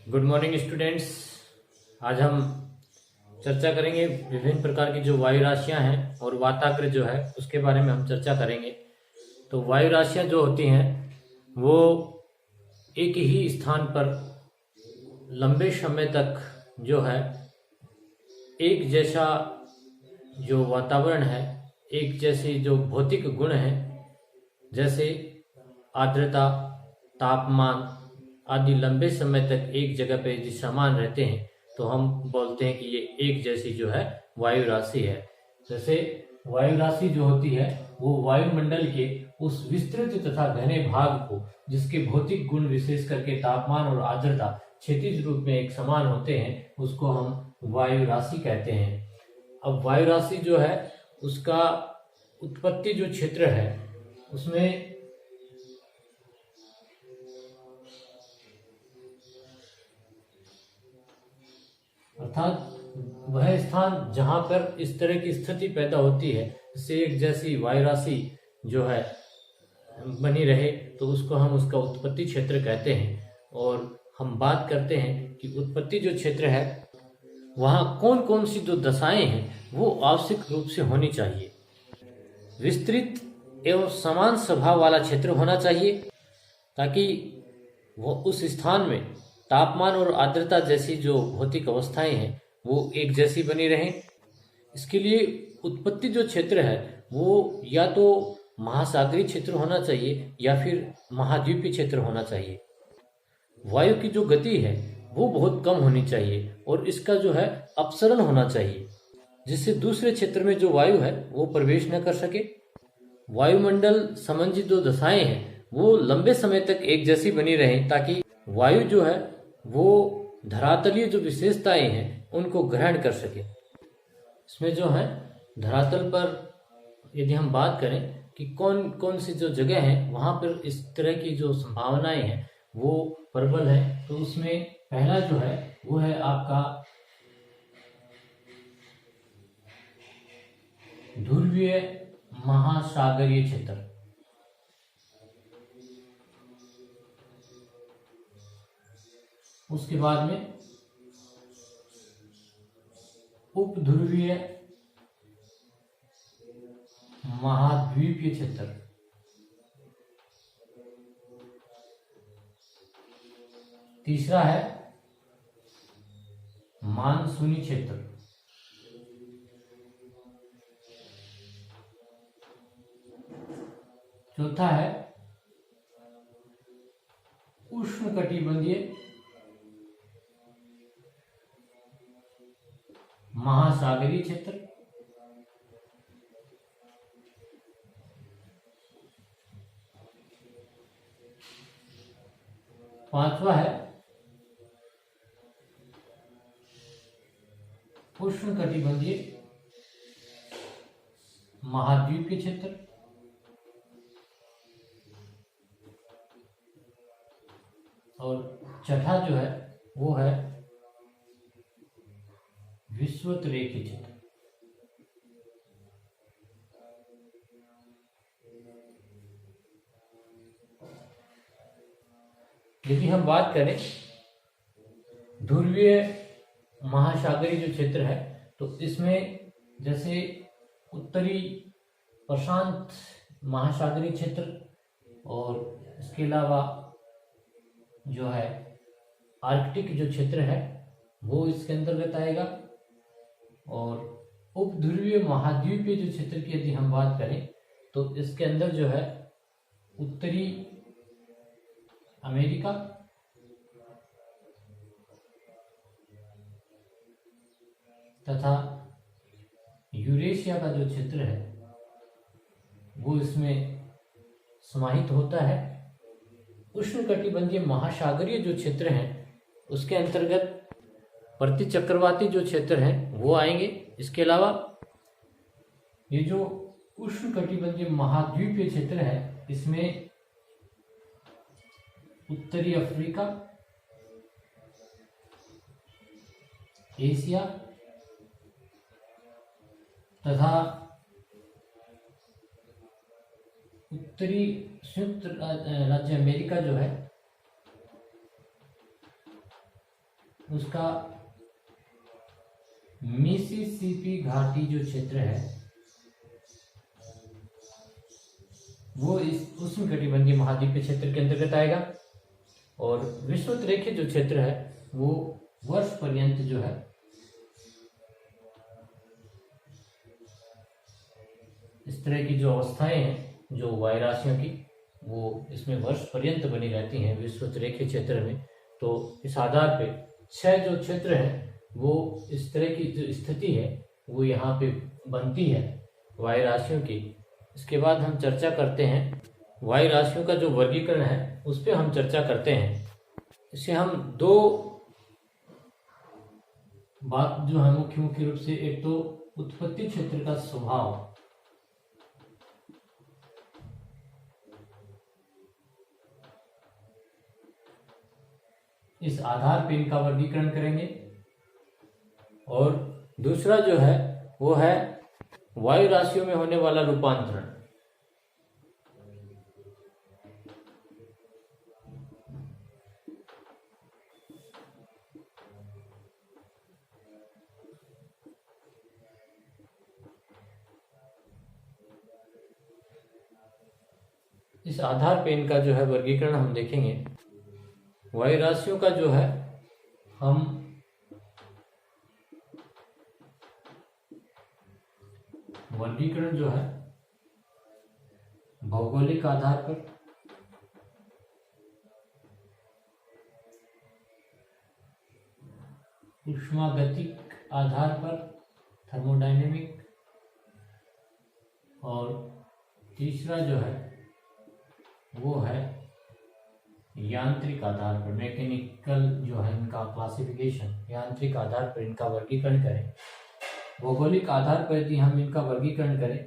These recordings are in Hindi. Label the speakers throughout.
Speaker 1: Good morning students. आज हम चर्चा करेंगे विभिन्न प्रकार की जो वायु राशियां हैं और वाताग्र जो है उसके बारे में हम चर्चा करेंगे। तो वायु राशियां जो होती हैं वो एक ही स्थान पर लंबे समय तक जो है एक जैसा जो वातावरण है, एक जैसी जो भौतिक गुण है, जैसे आर्द्रता, तापमान आदि लंबे समय तक एक जगह पे यदि समान रहते हैं तो हम बोलते हैं कि ये एक जैसी जो है वायु राशि है। जैसे वायु राशि जो होती है वो वायुमंडल के उस विस्तृत तथा घने भाग को, जिसके भौतिक गुण विशेष करके तापमान और आर्द्रता क्षैतिज रूप में एक समान होते हैं, उसको हम वायु राशि कहते हैं। अब वायु राशि जो है उसका उत्पत्ति जो क्षेत्र है उसमें अर्थात वह स्थान जहां पर इस तरह की स्थिति पैदा होती है, इससे एक जैसी वायु राशि जो है बनी रहे, तो उसको हम उसका उत्पत्ति क्षेत्र कहते हैं। और हम बात करते हैं कि उत्पत्ति जो क्षेत्र है वहाँ कौन कौन सी जो दशाएं हैं वो आवश्यक रूप से होनी चाहिए। विस्तृत एवं समान स्वभाव वाला क्षेत्र होना चाहिए ताकि वो उस स्थान में तापमान और आर्द्रता जैसी जो भौतिक अवस्थाएं हैं वो एक जैसी बनी रहें। इसके लिए उत्पत्ति जो क्षेत्र है वो या तो महासागरीय क्षेत्र होना चाहिए या फिर महाद्वीपीय क्षेत्र होना चाहिए। वायु की जो गति है वो बहुत कम होनी चाहिए और इसका जो है अपसरण होना चाहिए, जिससे दूसरे क्षेत्र में जो वायु है वो प्रवेश न कर सके। वायुमंडल संबंधी जो दशाएं हैं वो लंबे समय तक एक जैसी बनी रहें ताकि वायु जो है वो धरातलीय जो विशेषताएं हैं उनको ग्रहण कर सके। इसमें जो है धरातल पर यदि हम बात करें कि कौन कौन सी जो जगह है वहां पर इस तरह की जो संभावनाएं हैं वो प्रबल है, तो उसमें पहला जो है वो है आपका ध्रुवीय महासागरीय क्षेत्र। उसके बाद में उपध्रुवीय महाद्वीपीय क्षेत्र। तीसरा है मानसूनी क्षेत्र। चौथा है उष्णकटिबंधीय महासागरीय क्षेत्र। पांचवा है उष्णकटिबंधीय महाद्वीपीय क्षेत्र। और छठा जो है वो है विषुवत-रेखीय क्षेत्र। यदि हम बात करें ध्रुवीय महासागरीय जो क्षेत्र है तो इसमें जैसे उत्तरी प्रशांत महासागरीय क्षेत्र और इसके अलावा जो है आर्कटिक जो क्षेत्र है वो इसके अंतर्गत आएगा। और उपध्रुवीय महाद्वीपीय जो क्षेत्र की यदि हम बात करें तो इसके अंदर जो है उत्तरी अमेरिका, तथा यूरेशिया का जो क्षेत्र है वो इसमें समाहित होता है। उष्णकटिबंधीय महासागरीय जो क्षेत्र हैं उसके अंतर्गत प्रतिचक्रवाती जो क्षेत्र हैं वो आएंगे। इसके अलावा ये जो उष्णकटिबंधीय महाद्वीपीय क्षेत्र है इसमें उत्तरी अफ्रीका, एशिया तथा उत्तरी संयुक्त राज्य अमेरिका जो है उसका मिसिसिपी घाटी जो क्षेत्र है वो इस उष्णकटिबंधीय महाद्वीपीय क्षेत्र के अंतर्गत आएगा। और विषुवत रेखीय जो क्षेत्र है वो वर्ष पर्यंत जो है इस तरह की जो अवस्थाएं हैं जो वायुराशियों की वो इसमें वर्ष पर्यंत बनी रहती हैं विषुवत रेखीय क्षेत्र में। तो इस आधार पे 6 जो क्षेत्र हैं वो इस तरह की जो स्थिति है वो यहाँ पे बनती है वायुराशियों की। इसके बाद हम चर्चा करते हैं वायुराशियों का जो वर्गीकरण है उस पर हम चर्चा करते हैं। इसे हम 2 बात जो है मुख्य रूप से, एक तो उत्पत्ति क्षेत्र का स्वभाव, इस आधार पे इनका वर्गीकरण करेंगे, और दूसरा जो है वो है वायु राशियों में होने वाला रूपांतरण। इस आधार पे इनका जो है वर्गीकरण हम देखेंगे। वायु राशियों का जो है हम वर्गीकरण जो है भौगोलिक आधार पर, ऊष्मागतिक आधार पर, थर्मोडायनेमिक, और तीसरा जो है वो है यांत्रिक आधार पर, मैकेनिकल जो है इनका क्लासिफिकेशन, यांत्रिक आधार पर इनका वर्गीकरण करें। भौगोलिक आधार पर यदि हम इनका वर्गीकरण करें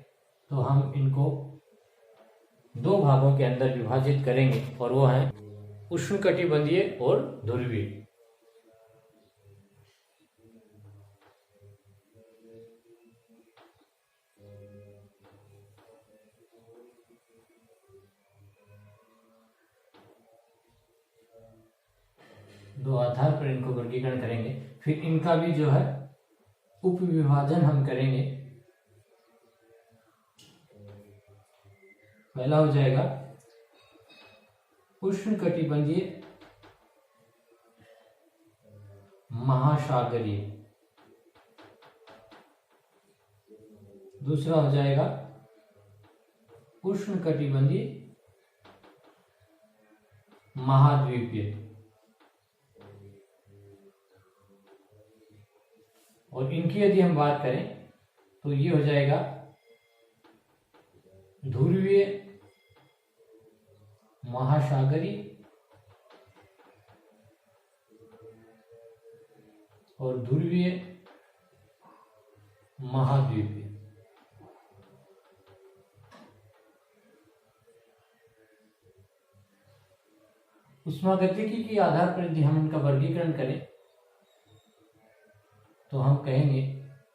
Speaker 1: तो हम इनको 2 भागों के अंदर विभाजित करेंगे, और वो है उष्णकटिबंधीय और ध्रुवीय। दो आधार पर इनको वर्गीकरण करेंगे। फिर इनका भी जो है उप विभाजन हम करेंगे। पहला हो जाएगा उष्णकटिबंधीय महासागरीय, दूसरा हो जाएगा उष्णकटिबंधीय महाद्वीपीय, और इनकी यदि हम बात करें तो ये हो जाएगा ध्रुवीय महासागरीय और ध्रुवीय महाद्वीपीय। उष्मागतिकी के आधार पर यदि हम इनका वर्गीकरण करें तो हम कहेंगे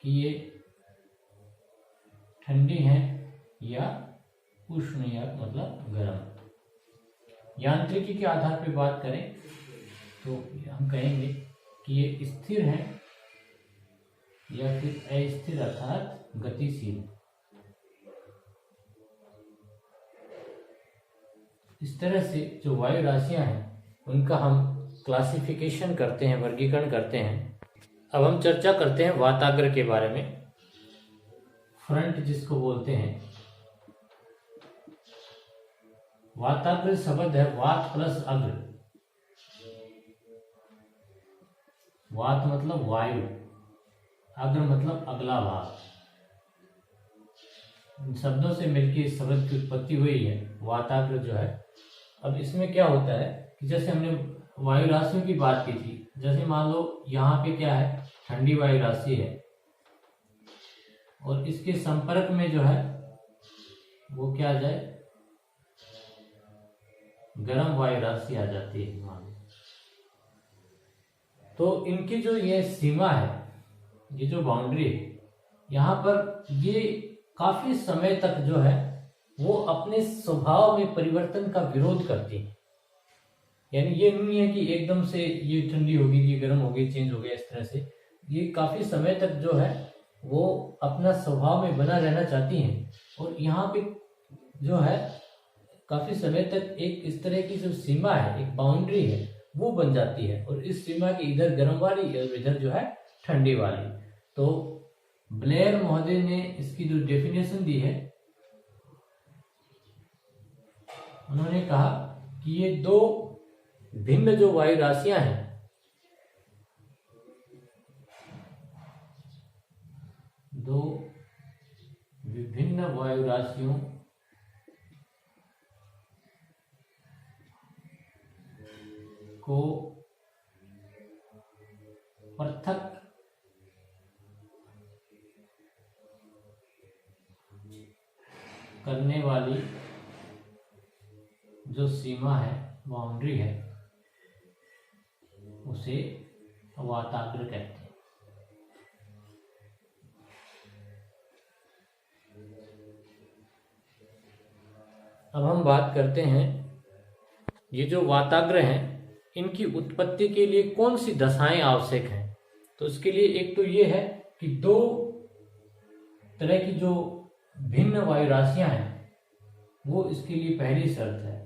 Speaker 1: कि ये ठंडी हैं या उष्ण या मतलब गर्म। यांत्रिकी के आधार पर बात करें तो हम कहेंगे कि ये स्थिर हैं या फिर अस्थिर अर्थात गतिशील। इस तरह से जो वायु राशियां हैं उनका हम क्लासिफिकेशन करते हैं, वर्गीकरण करते हैं। अब हम चर्चा करते हैं वाताग्र के बारे में, फ्रंट जिसको बोलते हैं। वाताग्र शब्द है वात प्लस अग्र। वात मतलब वायु, अग्र मतलब अगला भाग। इन शब्दों से मिलकर इस शब्द की उत्पत्ति हुई है वाताग्र जो है। अब इसमें क्या होता है कि जैसे हमने वायु राशियों की बात की थी, जैसे मान लो यहाँ पे क्या है, ठंडी वायु राशि है और इसके संपर्क में जो है वो क्या आ जाए, गर्म वायु राशि आ जाती है मान। तो इनकी जो ये सीमा है, ये जो बाउंड्री है, यहाँ पर ये काफी समय तक जो है वो अपने स्वभाव में परिवर्तन का विरोध करती है। यानी ये नहीं है कि एकदम से ये ठंडी होगी, ये गर्म होगी, चेंज हो गया इस तरह से। ये काफी समय तक जो है वो अपना स्वभाव में बना रहना चाहती हैं, और यहाँ पे जो है काफी समय तक एक इस तरह की जो सीमा है, एक बाउंड्री है, वो बन जाती है, और इस सीमा की इधर गर्म वाली और इधर जो है ठंडी वाली। तो ब्लेयर महोदय ने इसकी जो डेफिनेशन दी है, उन्होंने कहा कि ये दो भिन्न जो वायु राशियां हैं, दो विभिन्न वायु राशियों को पृथक करने वाली जो सीमा है, बाउंड्री है, उसे वाताग्र कहते हैं। अब हम बात करते हैं, ये जो वाताग्र हैं, इनकी उत्पत्ति के लिए कौन सी दशाएं आवश्यक हैं। तो इसके लिए एक तो ये है कि दो तरह की जो भिन्न वायु राशियां हैं, वो इसके लिए पहली शर्त है।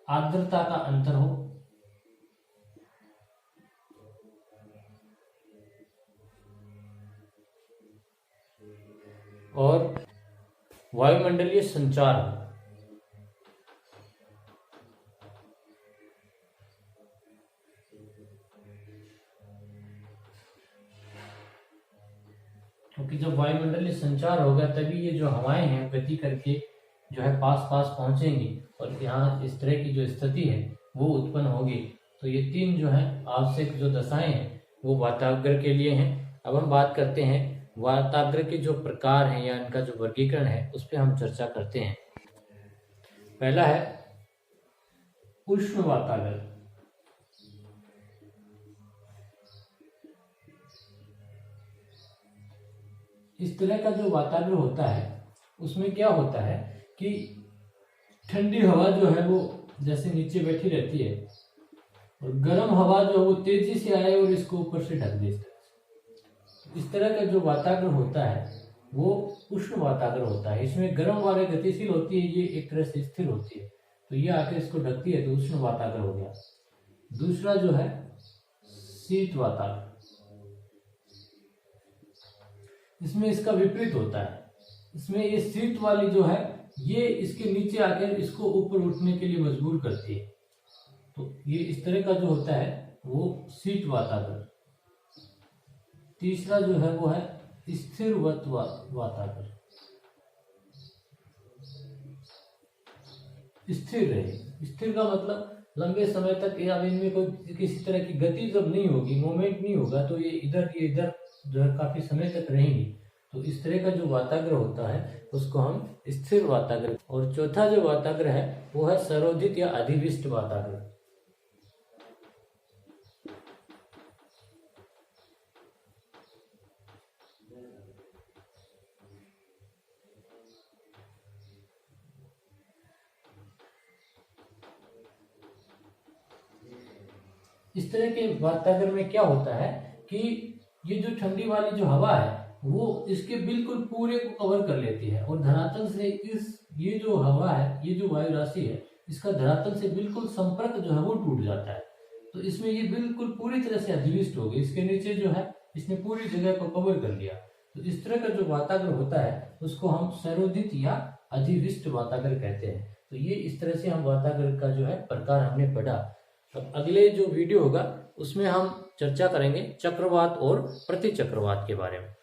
Speaker 1: आर्द्रता का अंतर हो, और वायुमंडलीय संचार हो। क्योंकि जब वायुमंडलीय संचार होगा तभी ये जो हवाएं हैं गति करके जो है पास पास पहुंचेंगी, और यहाँ इस तरह की जो स्थिति है वो उत्पन्न होगी। तो ये तीन जो है आवश्यक जो दशाएं हैं वो वाताग्र के लिए हैं। अब हम बात करते हैं वाताग्र के जो प्रकार हैं या इनका जो वर्गीकरण है, उस पर हम चर्चा करते हैं। पहला है उष्ण वाताग्र। इस तरह का जो वाताग्र होता है उसमें क्या होता है कि ठंडी हवा जो है वो जैसे नीचे बैठी रहती है, और गर्म हवा जो है वो तेजी से आए और इसको ऊपर से ढक दे। इस तरह का जो वाताग्र होता है वो उष्ण वाताग्र होता है। इसमें गर्म वाले गतिशील होती है, ये एक तरह से स्थिर होती है, तो ये आके इसको ढकती है, तो उष्ण वाताग्र हो गया। दूसरा जो है शीत वाताग्र, इसमें इसका विपरीत होता है। इसमें ये शीत वाली जो है ये इसके नीचे आकर इसको ऊपर उठने के लिए मजबूर करती है, तो ये इस तरह का जो होता है वो शीत वाताग्र। तीसरा जो है वो है स्थिर वाताग्र, स्थिर रहे। स्थिर का मतलब लंबे समय तक या इनमें कोई किसी तरह की गति जब नहीं होगी, मूवमेंट नहीं होगा, तो ये इधर जो है काफी समय तक रहेंगी। तो इस तरह का जो वाताग्र होता है उसको हम स्थिर वाताग्र। और चौथा जो वाताग्र है वो है सरोधित या अधिविष्ट वाताग्र। इस तरह के वाताग्र में क्या होता है कि ये जो ठंडी वाली जो हवा है वो इसके बिल्कुल पूरे को कवर कर लेती है, और धरातल से ये जो हवा है, ये जो वायु राशि है, इसका धरातल से बिल्कुल संपर्क जो है वो टूट जाता है। तो इसमें ये बिल्कुल पूरी तरह से अधिविष्ट हो गई, इसके नीचे जो है इसने पूरी जगह को कवर कर लिया। तो इस तरह का जो वाताग्र होता है उसको हम सरोधित या अधिविष्ट वाताग्र कहते हैं। तो ये इस तरह से हम वाताग्र का जो है प्रकार हमने पढ़ा। अब अगले जो वीडियो होगा उसमें हम चर्चा करेंगे चक्रवात और प्रतिचक्रवात के बारे में।